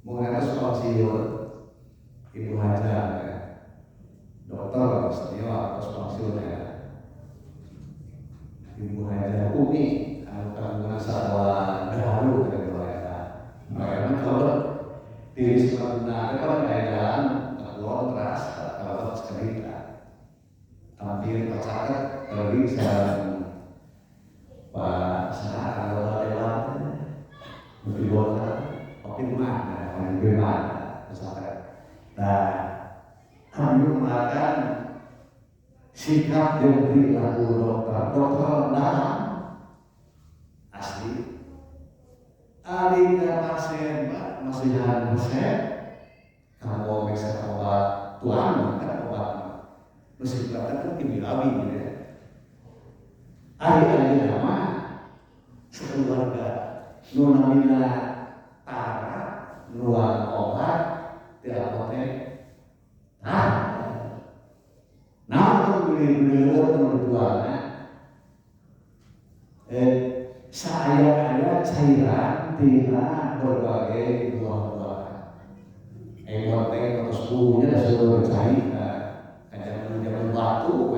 Speaker 2: mengenai spasiun ibu haja ya. Dokter setio atau spasiun ya ibu haja umi kandungan satwa baru dari mereka kalau diri sebenarnya kan kayak jalan keluar keras kalau cerita tampil pacaran lebih sekarang Pak Sahar kalau lewat lebih boleh optimal lebih mana misalkan kami mengatakan sikap yang perilaku dokter dalam asli alihkan pasien pak masihan resep kalau bisa obat tuan kan obat mesti dikatakan kimiawi gitu ya alih-alih nama sekeluarga nunamina tara nuan obat tidak apotek namun beli-beli tuannya saya ada cairan tidak berbagai buah-buahan konteng atau suhunya sudah bercairan jangan batu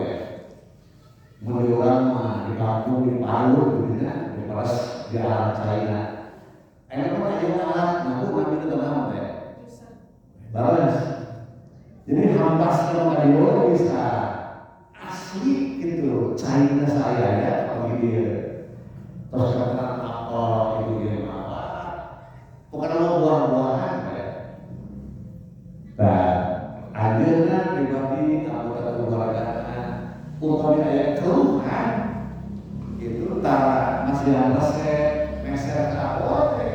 Speaker 2: mulai orang mah di kampung di Palu gitu ya di pas di alam China apa aja alat ngaku nanti itu tenang ya balas jadi hampas kalau bisa asli gitu China saya ya kalau dia terus kata apa itu dia apa bukan mau buah-buahan ya dan akhirnya pribadi anggota keluarga umpamanya ayat keluhan itu tak masih resep meser kapote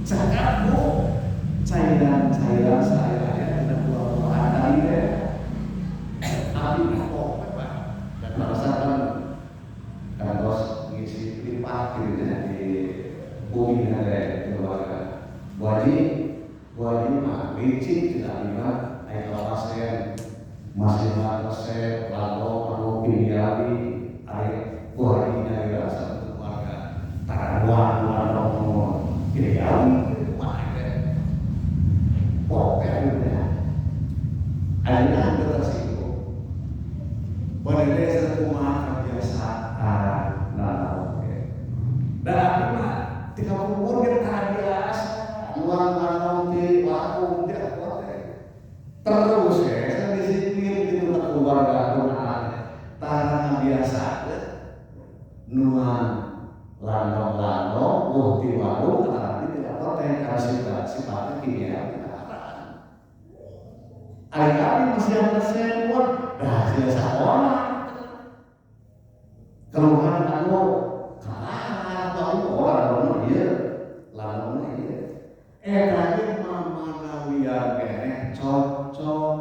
Speaker 2: cakapku cairan saya tidak buah-buahan tadi deh tapi kok pak dan merasakan terus ngisi lipat gitu di bumi ada keluarga wajib mah licin tidak lima ayat pasien masih resep lalu kimiawi ayat wajibnya dirasa untuk keluarga tarawan kimiawi mana pokoknya akhirnya hampir tersinggung pada desa rumah kebiasaan dan lima 30 umur kita biasa uang di warung tidak kuat terus ya disiplin itu keluarga anaknya tanah biasa nuan landong bukti warung tapi tidak kuat karena sifatnya kimia kali-kali masih ada sebuah rahasia sekolah keluhan kamu kalah atau orang dia lalu dia tadi mama nawiya kene cocok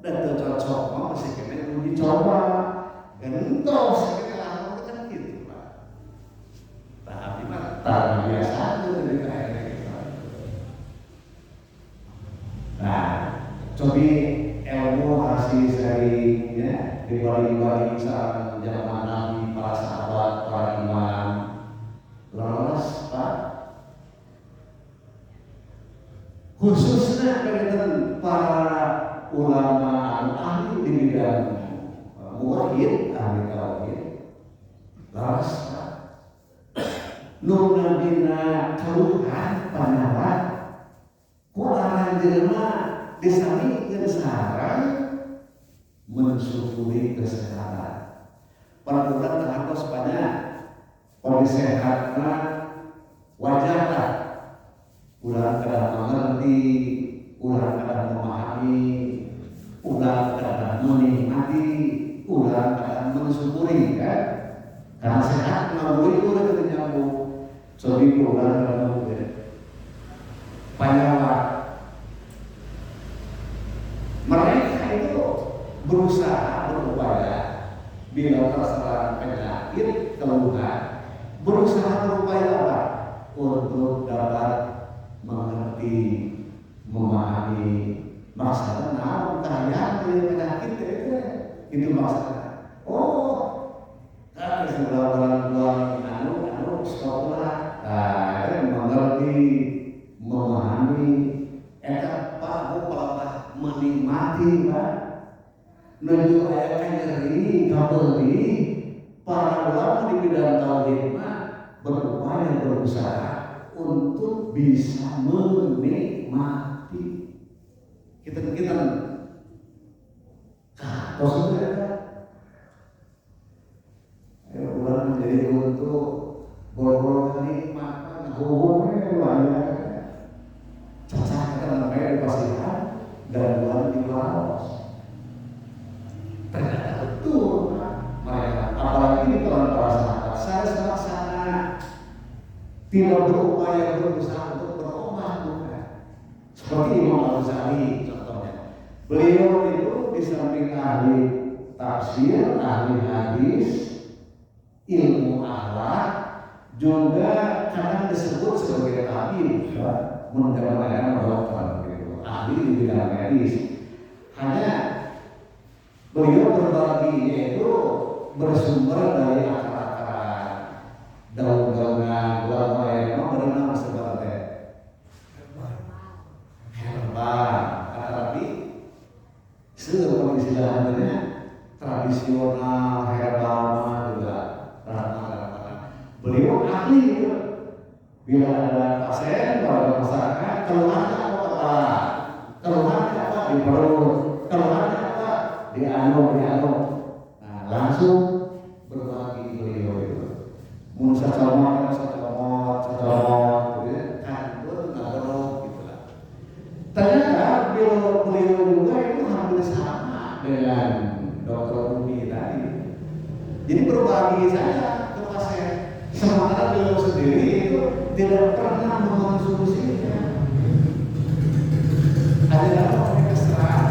Speaker 2: dan cocok mau masih kene uji coba gentos kene lalu kan gitu pak tapi mah tak biasa itu kayak gitu nah cobi ilmu hasil serinya dibagi-bagi saat zaman Nabi para sahabat para imam lolos pak khususnya berkaitan para ulama ahli di bidang muwahhid ahli tauhid lolos pak nurna dina keluhan panawat kuaran jelema disami sarang mensyukuri kesehatan. Perbulan harus banyak kondisi sehat wajar lah. Ulang kadang mengerti, ulang kadang memahami, ulang kadang menikmati, ulang kadang mensyukuri kan. Karena sehat melalui itu udah nyambung. Jadi ulang kadang panjang. Mereka itu berusaha berupaya bila terserang penyakit keluhan, berusaha berupaya apa? Untuk dapat mengerti, memahami maksudnya kaya penyakit itu maksudnya. Oh, kan sebelah orang anu sekolah, mengerti, memahami, Pak menikmati, Pak. Menuju ayat nyeri, kabeli, para ulama di bidang tauhid berupaya berusaha untuk bisa menikmati. Kita bulan menjadi untuk golongan nikmat, hubungnya banyak. Cacat kita namanya dipastikan dan bulan dibalas. Ternyata betul mereka, apalagi di tahun perasaan saya sangat tidak berupaya berusaha untuk berubah, bukan. Seperti Imam Al-Ghazali contohnya. Beliau itu di samping ahli tafsir, ahli hadis, ilmu akhlak, juga kadang disebut sebagai tabib, menjalankan dokter, gitu. Ahli di bidang medis. Hanya beliau berbagi yaitu bersumber dari akar-akar daun-daunan yang memang berenang sebagai herbal, tetapi seluruh istilahnya tradisional herbal juga ramah. Beliau ahli itu. Bila ada pasien, kalau masyarakat keluhannya apa? Keluhannya apa di perut? Keluhannya apa di anu? Nah, langsung berbagi beliau itu. Mun sacomot, kantor ngaberok gitulah. Ternyata beliau juga itu hampir sama dengan Dr. Umi tadi. Jadi berbagi saja ke pasien. Sementara beliau sendiri itu tidak pernah mengonsumsinya. Adalah mereka serah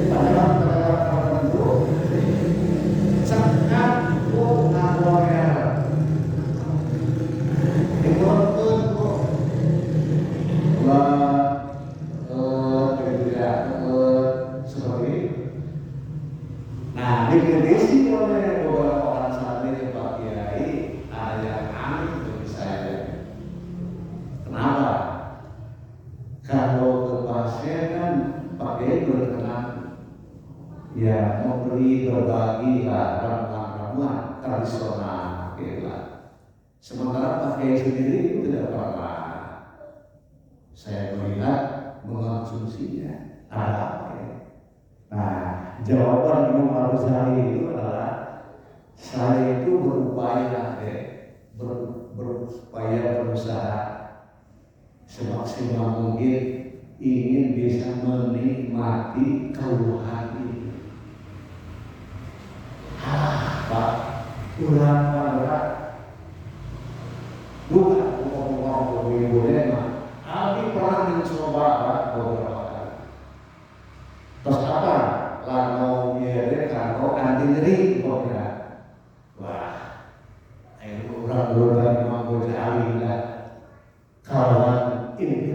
Speaker 2: pada tertentu sangat nasional. Itu seperti. Nah, dikritisi oleh beberapa orang santri Pak Kiai, ada yang aneh bagi saya. Kenapa? Kalau ke pasien kan Pak Kiai berkenan ya memberi berbagi ramuan tradisional, sementara Pak Kiai sendiri itu tidak pernah saya melihat mengonsumsinya. Ada apa ya? Nah, jawaban Imam Al-Ghazali itu adalah saya itu berupaya berusaha semaksimal mungkin ingin bisa menikmati keluhan ini. Pak, kurang berat. Bukan boleh mah. Abi pernah mencoba beberapa kali. Terus apa? Lalu nyeri kalau anti nyeri pokoknya. Wah, ayo orang dari Imam Ghazali lah. Kawan ini,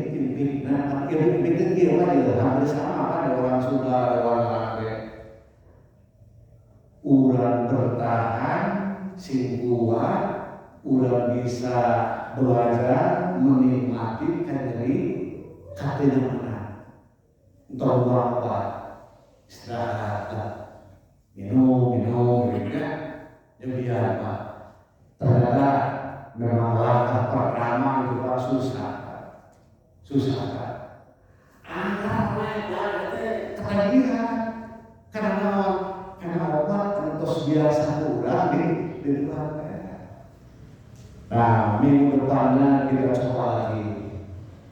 Speaker 2: nah ini dia aja hampir sama kan orang Sunda, orang Arab. Urang bertahan, sing kuat, urang bisa belajar menikmati nyeri katina mana. Untuk apa? Istirahat, minum, demikian Pak. Ternyata memang langkah pertama itu Pak susah Pak. Angkat mereka ketagihan karena obat terus biasa kurang di keluarga. Nah, minggu depannya kita coba lagi.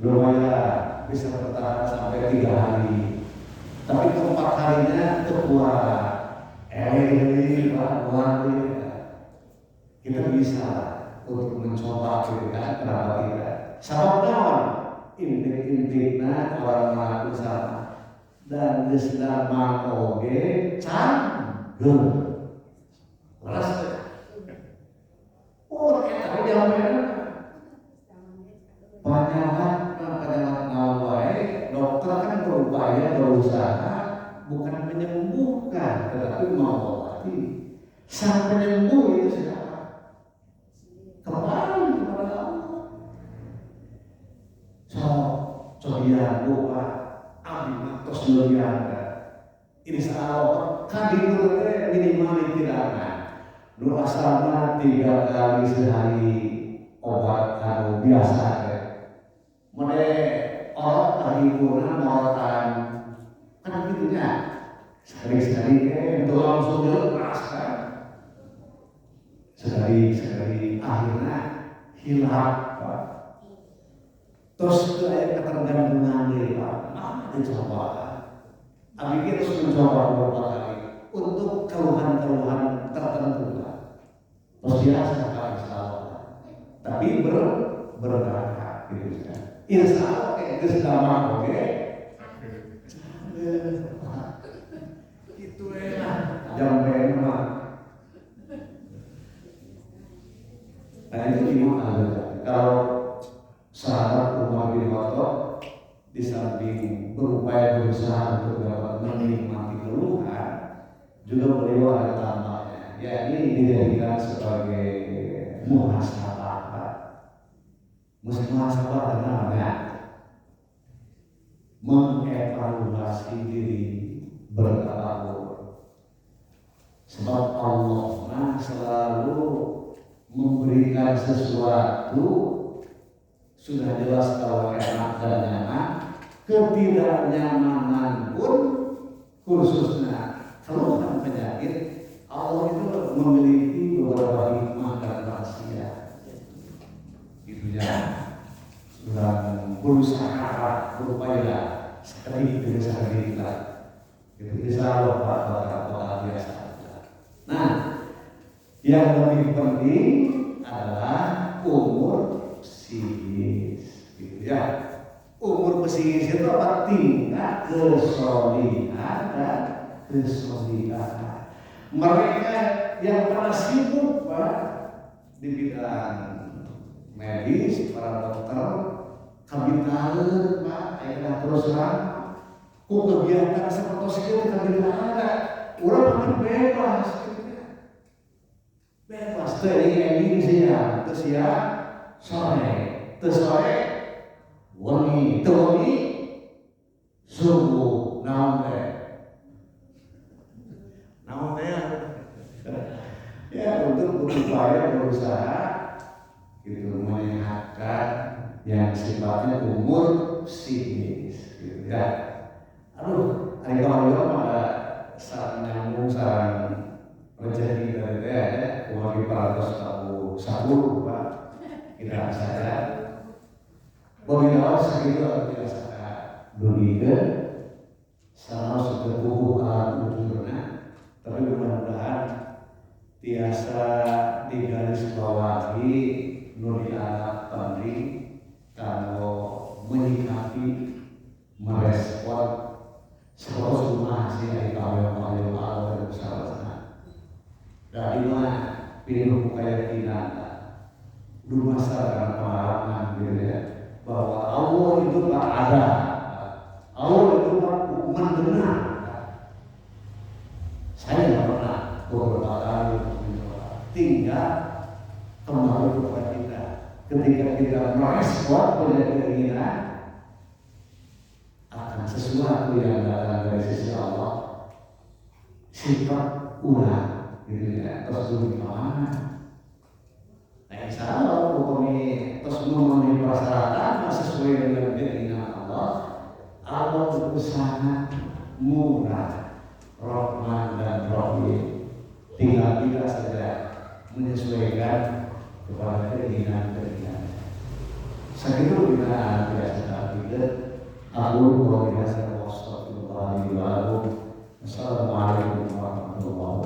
Speaker 2: Lumayan bisa bertahan sampai 3 hari. Tapi keempat harinya keluar. Kita bisa untuk mencoba gitu kan, kenapa tidak? Sabab naon? Intik-intikna orang mengaku sama dan geusna oge canggeuh. Waras teh. Oh, eta jaman panyahat naon wae, dokter kan berusaha bukan menyembuhkan tetapi mengobati. Sang penyembuh itu siapa? Kembali kepada Allah. Cobian doa, abdi matos mulyana. Insya Allah kadieu teh minimal ditirangan. Nu asalna 3 kali sehari obat anu biasa teh. Mane orok kahibuna morotan kan gitunya. Sekali-sekali itu langsung dilepaskan. Sekali-sekali akhirnya hilang, Pak. Terus itu ada ketergantungan diri, Pak. Mana dicoba? Abi terus mencoba beberapa kali untuk keluhan-keluhan tertentu, Pak. Terus biasa kali salah. Tapi berberkah gitu kan. Insya Allah kayak kesedaman oke. Itu enak. Jambe mah. Nah itu gimana? Kalau sahabat Umar bin Khattab di samping berupaya berusaha untuk dapat menikmati keluhan, juga beliau ada tambahnya, yakni dijadikan sebagai muhasabah. Muhasabah namanya mengevaluasi diri bertafakkur. Sebab Allah selalu memberikan sesuatu sudah jelas kalau enak dan nyaman, ketidaknyamanan pun khususnya keluhan penyakit Allah itu memiliki beberapa hikmah dan rahasia. Gitu ya. Dan berusaha berupaya sekali demi sekali kita. Itu insya Allah Pak biasa. Nah, yang lebih penting adalah umur psikis, gitu ya. Umur psikis itu apa? Tingkat kesolihan dan kesolihan. Mereka yang pada sibuk Pak di bidang medis, para dokter, kabitaeun Pak, aya terus terang, ku kegiatan sapertos kieu kabitaeun ada, urang mah bebas. Bebas teh ini siang, teu siang sore, teu sore wengi, teu wengi subuh, naon teh? Naon teh? Ya untuk berupaya berusaha gitu menyehatkan yang sifatnya umur psikis gitu ya. Aduh, hari kemarin ada saran nyambung saran rezeki dari dia ya. Wagi parados tahu sabur Pak, kita saja. Bagi awal segitu atau biasa dunia, sama sudah tubuh alat ujurnya, tapi mudah-mudahan biasa digaris bawahi nuri anak penting kalau menyikapi merespon seluruh rumah hasil dari kawin Allah dan usaha dari mana pilih kayak kita dulu masyarakat pengalaman gitu ya, bahwa Allah itu tak ada, Allah itu mendengar. Saya tidak pernah beberapa kali tinggal kembali kepada kita ketika kita merespon pada keinginan akan sesuatu yang datang dari sisi Allah, sifat ulang gitu ya, terus dulu kemana? Nah insya Allah pokoknya terus memenuhi persyaratan sesuai dengan keinginan Allah, Allah itu sangat murah, Rahman dan Rahim. Tinggal kita saja menyesuaikan kepada keinginan-keinginan. Segitu kita biasa kita. Aku luar biasa. Wassalamualaikum warahmatullahi wabarakatuh.